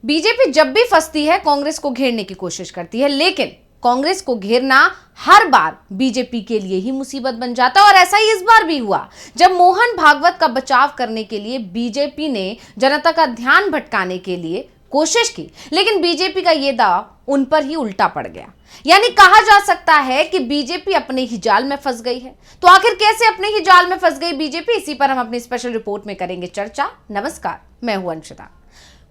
BJP जब भी फंसती है कांग्रेस को घेरने की कोशिश करती है, लेकिन कांग्रेस को घेरना हर बार बीजेपी के लिए ही मुसीबत बन जाता है। और ऐसा ही इस बार भी हुआ, जब मोहन भागवत का बचाव करने के लिए बीजेपी ने जनता का ध्यान भटकाने के लिए कोशिश की, लेकिन बीजेपी का यह दांव उन पर ही उल्टा पड़ गया। यानी कहा जा सकता है कि बीजेपी अपने ही जाल में फंस गई है। तो आखिर कैसे अपने ही जाल में फंस गई बीजेपी, इसी पर हम अपनी स्पेशल रिपोर्ट में करेंगे चर्चा। नमस्कार, मैं हूं अंशिता।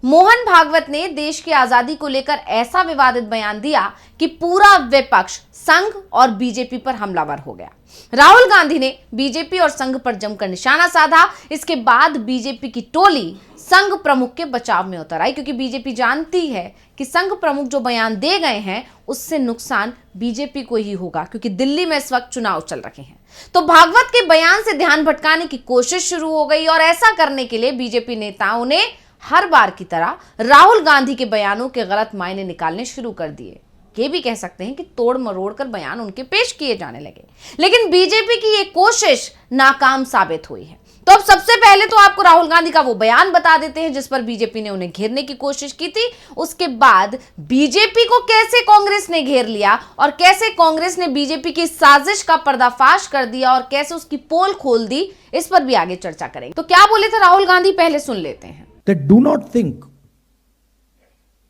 मोहन भागवत ने देश की आजादी को लेकर ऐसा विवादित बयान दिया कि पूरा विपक्ष संघ और बीजेपी पर हमलावर हो गया। राहुल गांधी ने बीजेपी और संघ पर जमकर निशाना साधा। इसके बाद बीजेपी की टोली संघ प्रमुख के बचाव में उतर आई, क्योंकि बीजेपी जानती है कि संघ प्रमुख जो बयान दे गए हैं उससे नुकसान बीजेपी को ही होगा, क्योंकि दिल्ली में इस वक्त चुनाव चल रहे हैं। तो भागवत के बयान से ध्यान भटकाने की कोशिश शुरू हो गई और ऐसा करने के लिए बीजेपी नेताओं ने हर बार की तरह राहुल गांधी के बयानों के गलत मायने निकालने शुरू कर दिए। ये भी कह सकते हैं कि तोड़ मरोड़ कर बयान उनके पेश किए जाने लगे, लेकिन बीजेपी की ये कोशिश नाकाम साबित हुई है। तो अब सबसे पहले तो आपको राहुल गांधी का वो बयान बता देते हैं जिस पर बीजेपी ने उन्हें घेरने की कोशिश की थी। उसके बाद बीजेपी को कैसे कांग्रेस ने घेर लिया और कैसे कांग्रेस ने बीजेपी की साजिश का पर्दाफाश कर दिया और कैसे उसकी पोल खोल दी, इस पर भी आगे चर्चा करेंगे। तो क्या बोले थे राहुल गांधी, पहले सुन लेते हैं। That do not think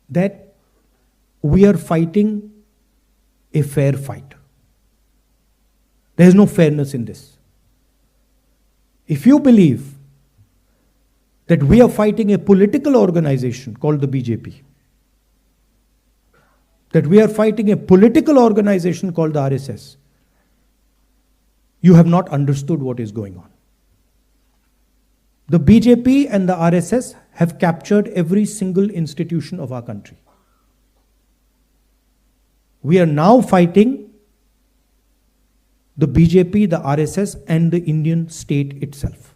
that we are fighting a fair fight. There is no fairness in this. If you believe that we are fighting a political organization called the BJP, that we are fighting a political organization called the RSS, you have not understood what is going on. The BJP and the RSS have captured every single institution of our country. We are now fighting the BJP, the RSS and the Indian state itself.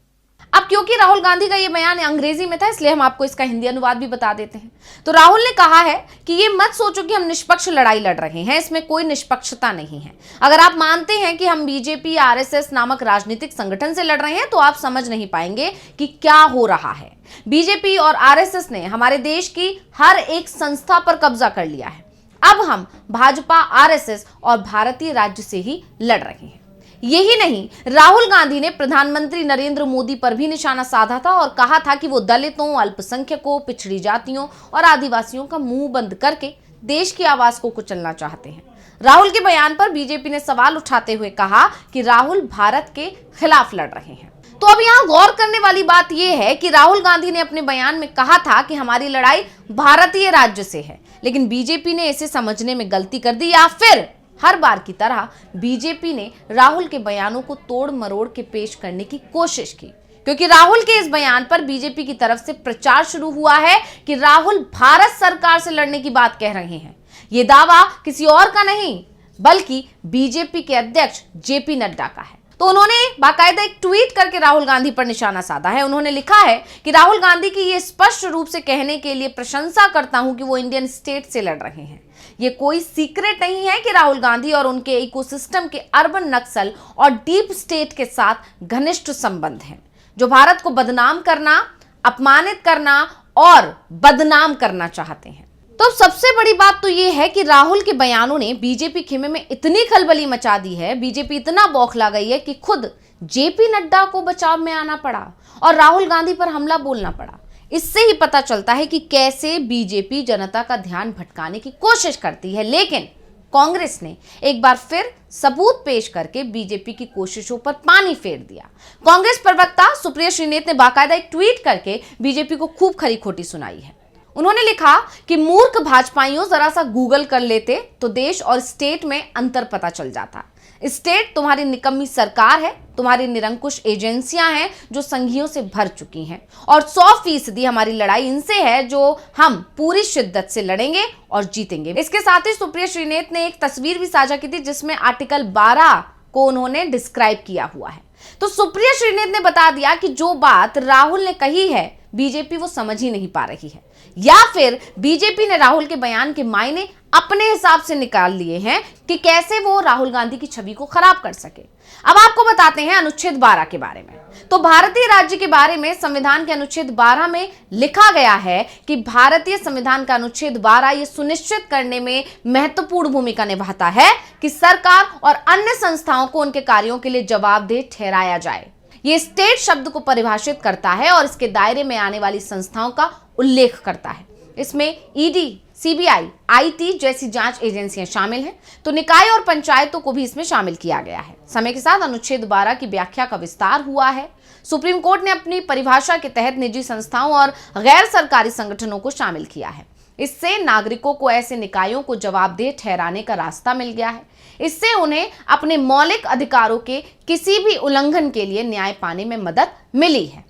अब क्योंकि राहुल गांधी का ये बयान अंग्रेजी में था, इसलिए हम आपको इसका हिंदी अनुवाद भी बता देते हैं। तो राहुल ने कहा है कि ये मत सोचो कि हम निष्पक्ष लड़ाई लड़ रहे हैं, इसमें कोई निष्पक्षता नहीं है। अगर आप मानते हैं कि हम बीजेपी आरएसएस नामक राजनीतिक संगठन से लड़ रहे हैं तो आप समझ नहीं पाएंगे कि क्या हो रहा है। बीजेपी और आरएसएस ने हमारे देश की हर एक संस्था पर कब्जा कर लिया है। अब हम भाजपा, आरएसएस और भारतीय राज्य से ही लड़ रहे हैं। यही नहीं, राहुल गांधी ने प्रधानमंत्री नरेंद्र मोदी पर भी निशाना साधा था और कहा था कि वो दलितों, अल्पसंख्यकों, पिछड़ी जातियों और आदिवासियों का मुंह बंद करके देश की आवाज को कुचलना चाहते हैं। राहुल के बयान पर बीजेपी ने सवाल उठाते हुए कहा कि राहुल भारत के खिलाफ लड़ रहे हैं। तो अब यहाँ गौर करने वाली बात यह है कि राहुल गांधी ने अपने बयान में कहा था कि हमारी लड़ाई भारतीय राज्य से है, लेकिन बीजेपी ने इसे समझने में गलती कर दी, या फिर हर बार की तरह बीजेपी ने राहुल के बयानों को तोड़ मरोड़ के पेश करने की कोशिश की। क्योंकि राहुल के इस बयान पर बीजेपी की तरफ से प्रचार शुरू हुआ है कि राहुल भारत सरकार से लड़ने की बात कह रहे हैं। यह दावा किसी और का नहीं बल्कि बीजेपी के अध्यक्ष जेपी नड्डा का है। तो उन्होंने बाकायदा एक ट्वीट करके राहुल गांधी पर निशाना साधा है। उन्होंने लिखा है कि राहुल गांधी की ये स्पष्ट रूप से कहने के लिए प्रशंसा करता हूं कि वो इंडियन स्टेट से लड़ रहे हैं। ये कोई सीक्रेट नहीं है कि राहुल गांधी और उनके इकोसिस्टम के अर्बन नक्सल और डीप स्टेट के साथ घनिष्ठ संबंध हैं, जो भारत को बदनाम करना, अपमानित करना और बदनाम करना चाहते हैं। तो सबसे बड़ी बात तो यह है कि राहुल के बयानों ने बीजेपी खेमे में इतनी खलबली मचा दी है, बीजेपी इतना बौखला गई है कि खुद जेपी नड्डा को बचाव में आना पड़ा और राहुल गांधी पर हमला बोलना पड़ा। इससे ही पता चलता है कि कैसे बीजेपी जनता का ध्यान भटकाने की कोशिश करती है, लेकिन कांग्रेस ने एक बार फिर सबूत पेश करके बीजेपी की कोशिशों पर पानी फेर दिया। कांग्रेस प्रवक्ता सुप्रिया श्रीनेत ने बाकायदा एक ट्वीट करके बीजेपी को खूब खरी खोटी सुनाई है। उन्होंने लिखा कि मूर्ख भाजपाइयों, जरा सा गूगल कर लेते तो देश और स्टेट में अंतर पता चल जाता। स्टेट तुम्हारी निकम्मी सरकार है, तुम्हारी निरंकुश एजेंसियां हैं जो संघियों से भर चुकी हैं, और 100% हमारी लड़ाई इनसे है जो हम पूरी शिद्दत से लड़ेंगे और जीतेंगे। इसके साथ ही सुप्रिया श्रीनेत ने एक तस्वीर भी साझा की थी जिसमें आर्टिकल 12 को उन्होंने डिस्क्राइब किया हुआ है। तो सुप्रिया श्रीनेत ने बता दिया कि जो बात राहुल ने कही है बीजेपी वो समझ ही नहीं पा रही है, या फिर बीजेपी ने राहुल के बयान के मायने अपने हिसाब से निकाल लिए हैं कि कैसे वो राहुल गांधी की छवि को खराब कर सके। अब आपको बताते हैं अनुच्छेद 12 के बारे में। तो भारतीय राज्य के बारे में संविधान के अनुच्छेद 12 में लिखा गया है कि भारतीय संविधान का अनुच्छेद 12 ये सुनिश्चित करने में महत्वपूर्ण भूमिका निभाता है कि सरकार और अन्य संस्थाओं को उनके कार्यों के लिए जवाबदेह ठहराया जाए। ये स्टेट शब्द को परिभाषित करता है और इसके दायरे में आने वाली संस्थाओं का उल्लेख करता है। इसमें ईडी, सीबीआई, आईटी जैसी जांच एजेंसियां शामिल हैं, तो निकाय और पंचायतों को भी इसमें शामिल किया गया है। समय के साथ अनुच्छेद 12 की व्याख्या का विस्तार हुआ है। सुप्रीम कोर्ट ने अपनी परिभाषा के तहत निजी संस्थाओं और गैर सरकारी संगठनों को शामिल किया है। इससे नागरिकों को ऐसे निकायों को जवाबदेह ठहराने का रास्ता मिल गया है। इससे उन्हें अपने मौलिक अधिकारों के किसी भी उल्लंघन के लिए न्याय पाने में मदद मिली है।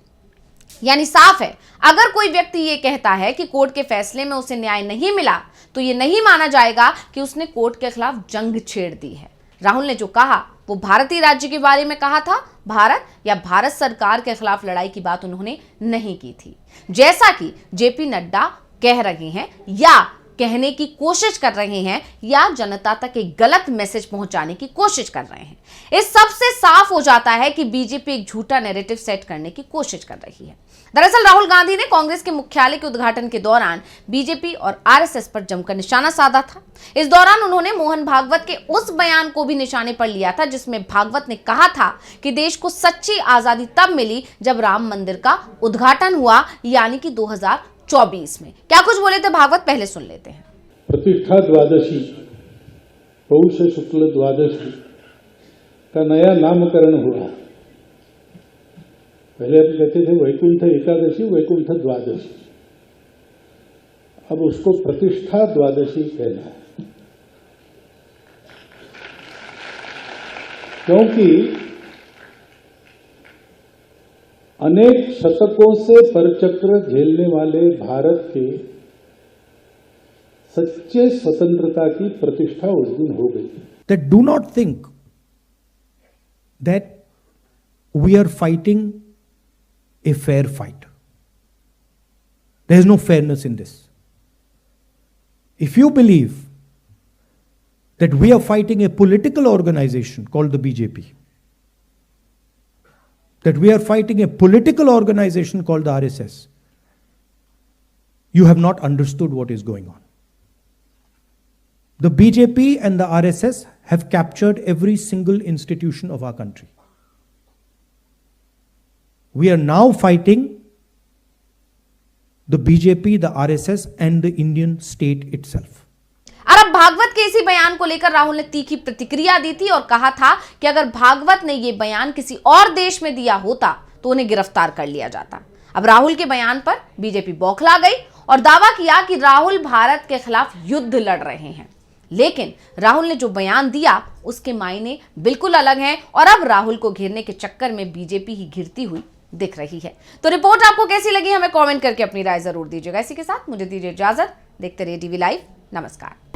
यानी साफ है, अगर कोई व्यक्ति ये कहता है कि कोर्ट के फैसले में उसे न्याय नहीं मिला, तो ये नहीं माना जाएगा कि उसने कोर्ट के खिलाफ जंग छेड़ दी है। राहुल ने जो कहा वो भारतीय राज्य के बारे में कहा था, भारत या भारत सरकार के खिलाफ लड़ाई की बात उन्होंने नहीं की थी, जैसा कि जेपी नड्डा कह रहे हैं या कहने की कोशिश कर रहे हैं या जनता तक एक गलत मैसेज पहुंचाने की कोशिश कर रहे हैं। इस सब से साफ हो जाता है कि बीजेपी एक झूठा नैरेटिव सेट करने की कोशिश कर रही है। दरअसल राहुल गांधी ने कांग्रेस के मुख्यालय के उद्घाटन के दौरान बीजेपी और आरएसएस पर जमकर निशाना साधा था। इस दौरान उन्होंने मोहन भागवत के उस बयान को भी निशाने पर लिया था जिसमें भागवत ने कहा था कि देश को सच्ची आजादी तब मिली जब राम मंदिर का उद्घाटन हुआ, यानी कि 2024 में। क्या कुछ बोले थे भागवत, पहले सुन लेते हैं। प्रतिष्ठा द्वादशी, पौष शुक्ल द्वादशी का नया नामकरण हुआ। पहले हम कहते थे वैकुंठ एकादशी, वैकुंठ द्वादशी, अब उसको प्रतिष्ठा द्वादशी कहना है, क्योंकि अनेक शतकों से परचक्र झेलने वाले भारत के सच्चे स्वतंत्रता की प्रतिष्ठा उस दिन हो गई। That do not think that we are fighting a fair fight. There is no fairness in this. If you believe that we are fighting a political organization called the BJP, that we are fighting a political organization called the RSS, you have not understood what is going on. The BJP and the RSS have captured every single institution of our country. We are now fighting the BJP, the RSS and the Indian state itself. अब भागवत के इसी बयान को लेकर राहुल ने तीखी प्रतिक्रिया दी थी और कहा था कि अगर भागवत ने यह बयान किसी और देश में दिया होता तो उन्हें गिरफ्तार कर लिया जाता। अब राहुल के बयान पर बीजेपी बौखला गई और दावा किया कि राहुल भारत के खिलाफ युद्ध लड़ रहे हैं। लेकिन राहुल ने जो बयान दिया उसके मायने बिल्कुल अलग हैं और अब राहुल को घेरने के चक्कर में बीजेपी ही घिरती हुई दिख रही है। तो रिपोर्ट आपको कैसी लगी हमें कमेंट करके अपनी राय जरूर दीजिएगा। इसी के साथ मुझे दीजिए इजाजत। देखते रहिए टीवी लाइव। नमस्कार।